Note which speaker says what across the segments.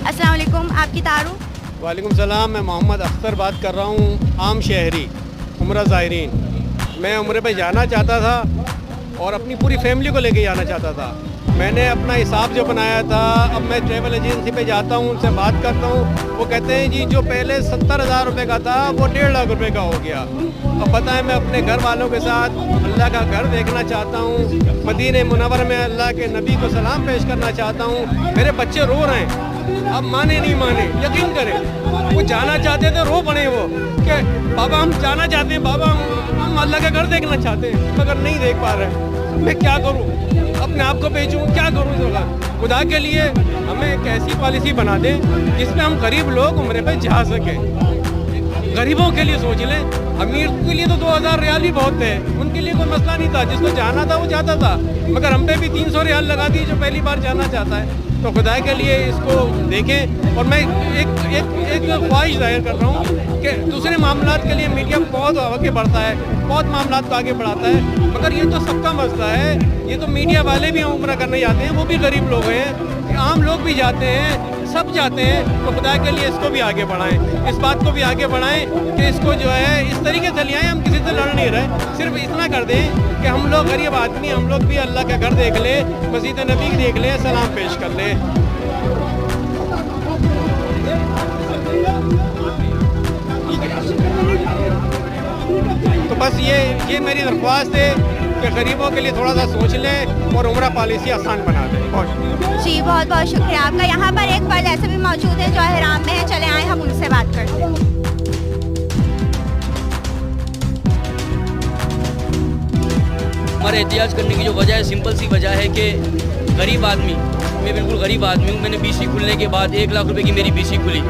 Speaker 1: अस्सलाम वालेकुम, आपकी तारुफ?
Speaker 2: वालेकुम सलाम, मैं मोहम्मद अख्तर बात कर रहा हूँ, आम शहरी उम्रा ज़ायरीन। मैं उम्रे पे जाना चाहता था और अपनी पूरी फैमिली को लेके जाना चाहता था। मैंने अपना हिसाब जो बनाया था, अब मैं ट्रैवल एजेंसी पे जाता हूँ, उनसे बात करता हूँ, वो कहते हैं जी जो पहले 70,000 रुपये का था वो 1.5 लाख रुपये का हो गया। अब बताएं, मैं अपने घर वालों के साथ अल्लाह का घर देखना चाहता हूँ, मदीने मुनव्वर में अल्लाह के नबी को सलाम पेश करना चाहता हूँ। मेरे बच्चे रो रहे हैं, अब माने नहीं माने, यकीन करें वो जाना चाहते थे, रो पड़े वो कि बाबा हम जाना चाहते हैं, बाबा हम अल्लाह का घर देखना चाहते हैं, मगर नहीं देख पा रहे। मैं क्या करूं, अपने आप को बेचूं, क्या करूं? खुदा के लिए हमें एक ऐसी पॉलिसी बना दें जिसमें हम गरीब लोग उम्रे पे जा सकें। गरीबों के लिए सोच लें, अमीर के लिए तो 2,000 रियाल ही बहुत है, उनके लिए कोई मसला नहीं था, जिसको जाना था वो जाता था, मगर हम पे भी 300 रियाल लगा दिए जो पहली बार जाना चाहता है। तो खुदा के लिए इसको देखें। और मैं एक ख्वाहिश जाहिर कर रहा हूँ कि दूसरे मामलात के लिए मीडिया बहुत आगे बढ़ता है, बहुत मामलात को आगे बढ़ाता है, मगर ये तो सबका मसला है। ये तो मीडिया वाले भी उम्रा करने जाते हैं, वो भी गरीब लोग हैं, आम लोग भी जाते हैं, सब जाते हैं। तो खुदा के लिए इसको भी आगे बढ़ाएं, इस बात को भी आगे बढ़ाएं कि इसको जो है इस तरीके से ले आएं, हम किसी से लड़ नहीं रहे, सिर्फ इतना कर दें कि हम लोग गरीब आदमी, हम लोग भी अल्लाह का घर देख ले, मस्जिद नबी देख ले, सलाम पेश कर ले। तो बस ये मेरी दरख्वास्त है कि गरीबों के लिए थोड़ा सा सोच लें और उम्रा पॉलिसी आसान बना दें।
Speaker 1: जी बहुत बहुत शुक्रिया आपका। यहाँ पर एक फर्द ऐसे भी मौजूद है जो एहराम में है, चले आए हम उनसे बात करते हैं।
Speaker 3: हमारे एहतियाज करने की जो वजह है, सिंपल सी वजह है कि गरीब आदमी, मैं बिल्कुल गरीब आदमी हूँ। मैंने बीसी खुलने के बाद 1 लाख रुपए की मेरी बीसी खुली,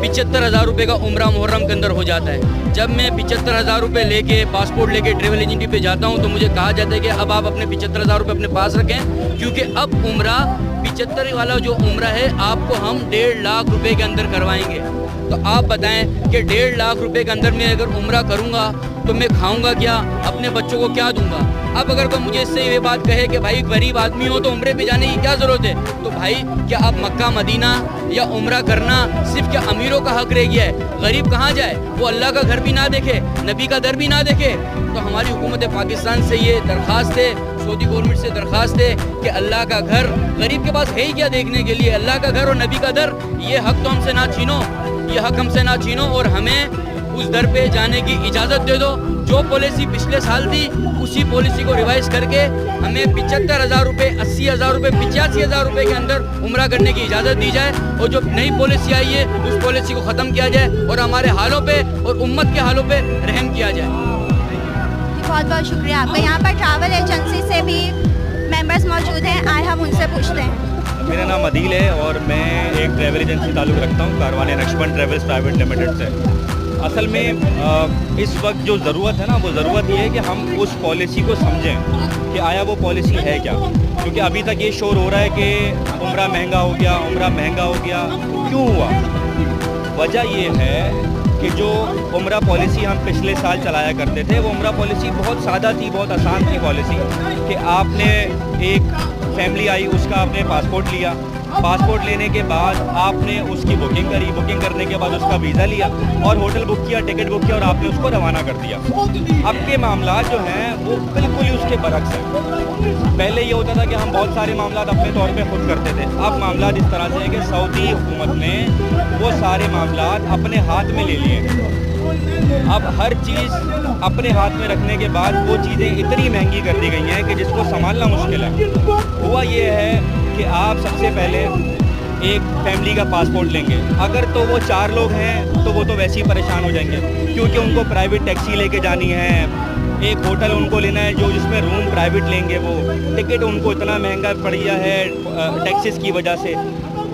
Speaker 3: 75,000 रुपये का उम्रा मुहर्रम के अंदर हो जाता है। जब मैं 75,000 रुपये लेके पासपोर्ट लेके ट्रेवल एजेंसी पे जाता हूँ तो मुझे कहा जाता है कि अब आप अपने 75,000 रुपये अपने पास रखें, क्योंकि अब उम्रा 75 वाला जो उम्रा है आपको हम 1.5 लाख रुपये के अंदर करवाएंगे। तो आप बताएं कि 1.5 लाख रुपये के अंदर मैं अगर उम्रा करूँगा तो मैं खाऊंगा क्या, अपने बच्चों को क्या दूंगा? अब अगर कोई मुझे इससे ये बात कहे कि भाई गरीब आदमी हो तो उम्रे पे जाने की क्या ज़रूरत है, तो भाई क्या अब मक्का मदीना या उम्रा करना सिर्फ क्या अमीरों का हक रह गया है? गरीब कहाँ जाए? वो अल्लाह का घर भी ना देखे, नबी का दर भी ना देखे। तो हमारी हुकूमत पाकिस्तान से ये दरख्वास्त है, सऊदी गवर्नमेंट से दरख्वास्त है कि अल्लाह का घर गरीब के पास है ही क्या देखने के लिए? अल्लाह का घर और नबी का दर, ये हक तो हमसे ना छीनो, ये हक हमसे ना छीनो और हमें उस दर पे जाने की इजाज़त दे दो। जो पॉलिसी पिछले साल थी उसी पॉलिसी को रिवाइज करके हमें 75,000 रुपये, 80,000 रुपये, 85,000 रुपये के अंदर उम्रा करने की इजाज़त दी जाए और जो नई पॉलिसी आई है उस पॉलिसी को ख़त्म किया जाए और हमारे हालों पे और उम्मत के हालों पे रहम किया जाए।
Speaker 1: बहुत बहुत शुक्रिया आपका। यहाँ पर ट्रैवल एजेंसी से भी मेंबर्स मौजूद हैं, आए हम उनसे पूछते हैं।
Speaker 4: मेरा नाम अदील है और मैं एक ट्रैवल एजेंसी ताल्लुक़ रखता हूँ Karwan Naqshband travels private limited से। असल में इस वक्त जो ज़रूरत है ना, वो ज़रूरत ये है कि हम उस पॉलिसी को समझें कि आया वो पॉलिसी है क्या। क्योंकि अभी तक ये शोर हो रहा है कि उम्रा महंगा हो गया, उम्रा महंगा हो गया। क्यों हुआ? वजह ये है कि जो उम्रा पॉलिसी हम पिछले साल चलाया करते थे, वो उम्रा पॉलिसी बहुत सादा थी, बहुत आसान थी पॉलिसी कि आपने एक फैमिली आई, उसका आपने पासपोर्ट लिया, पासपोर्ट लेने के बाद आपने उसकी बुकिंग करी, बुकिंग करने के बाद उसका वीज़ा लिया और होटल बुक किया, टिकट बुक किया और आपने उसको रवाना कर दिया। अब के मामला जो हैं वो बिल्कुल ही उसके बरक्स हैं। पहले ये होता था कि हम बहुत सारे मामला अपने तौर पे खुद करते थे, अब मामला इस तरह से है कि सऊदी हुकूमत ने वो सारे मामला अपने हाथ में ले लिए। अब हर चीज़ अपने हाथ में रखने के बाद वो चीज़ें इतनी महंगी कर दी गई हैं कि जिसको संभालना मुश्किल है। हुआ ये है कि आप सबसे पहले एक फैमिली का पासपोर्ट लेंगे, अगर तो वो 4 लोग हैं तो वो तो वैसे ही परेशान हो जाएंगे, क्योंकि उनको प्राइवेट टैक्सी लेके जानी है, एक होटल उनको लेना है जो जिसमें रूम प्राइवेट लेंगे, वो टिकट उनको इतना महंगा पड़ गया है टैक्सेस की वजह से।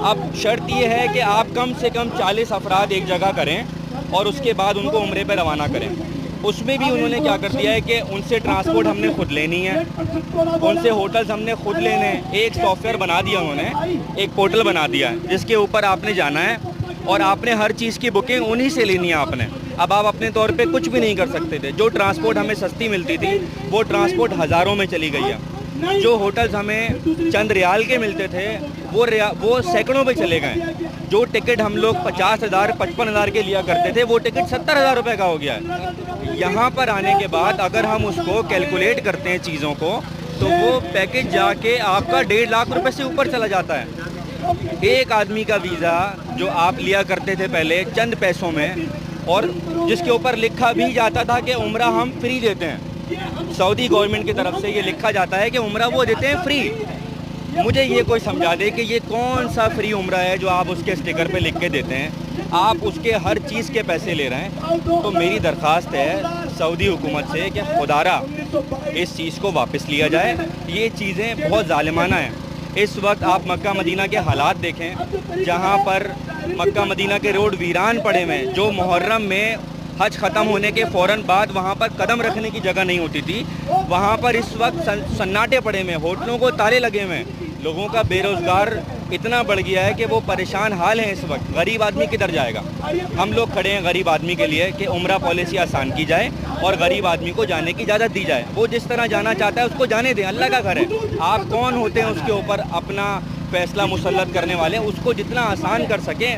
Speaker 4: अब शर्त ये है कि आप कम से कम 40 अफराद एक जगह करें और उसके बाद उनको उम्रे पे रवाना करें। उसमें भी उन्होंने क्या कर दिया है कि उनसे ट्रांसपोर्ट हमने खुद लेनी है, उनसे होटल्स हमने खुद लेने हैं। एक सॉफ्टवेयर बना दिया उन्होंने, एक पोर्टल बना दिया है जिसके ऊपर आपने जाना है और आपने हर चीज़ की बुकिंग उन्हीं से लेनी है आपने। अब आप अपने तौर पे कुछ भी नहीं कर सकते थे। जो ट्रांसपोर्ट हमें सस्ती मिलती थी वो ट्रांसपोर्ट हज़ारों में चली गई है। जो होटल्स हमें चंद रियाल के मिलते थे वो सैकड़ों पे चले गए। जो टिकट हम लोग 50,000 55,000 के लिया करते थे, वो टिकट 70,000 रुपये का हो गया है। यहाँ पर आने के बाद अगर हम उसको कैलकुलेट करते हैं चीज़ों को, तो वो पैकेज जाके आपका 1.5 लाख रुपए से ऊपर चला जाता है। एक आदमी का वीज़ा जो आप लिया करते थे पहले चंद पैसों में, और जिसके ऊपर लिखा भी जाता था कि उम्रा हम फ्री देते हैं, सऊदी गवर्नमेंट की तरफ से ये लिखा जाता है कि उम्रा वो देते हैं फ्री। मुझे ये कोई समझा दे कि ये कौन सा फ्री उम्रा है जो आप उसके स्टिकर पे लिख के देते हैं, आप उसके हर चीज़ के पैसे ले रहे हैं। तो मेरी दरख्वास्त है सऊदी हुकूमत से कि खुदारा इस चीज़ को वापस लिया जाए। ये चीज़ें बहुत ज़ालिमाना हैं। इस वक्त आप मक्का मदीना के हालात देखें, जहाँ पर मक्का मदीना के रोड वीरान पड़े हुए हैं। जो मुहर्रम में हज ख़त्म होने के फ़ौरन बाद वहाँ पर कदम रखने की जगह नहीं होती थी, वहाँ पर इस वक्त सन्नाटे पड़े हुए हैं, होटलों को ताले लगे हुए हैं। लोगों का बेरोज़गार इतना बढ़ गया है कि वो परेशान हाल हैं। इस वक्त गरीब आदमी किधर जाएगा? हम लोग खड़े हैं गरीब आदमी के लिए कि उम्रा पॉलिसी आसान की जाए और गरीब आदमी को जाने की इजाज़त दी जाए। वो जिस तरह जाना चाहता है उसको जाने दें, अल्लाह का घर है। आप कौन होते हैं उसके ऊपर अपना फैसला मुसल्लत करने वाले? उसको जितना आसान कर सकें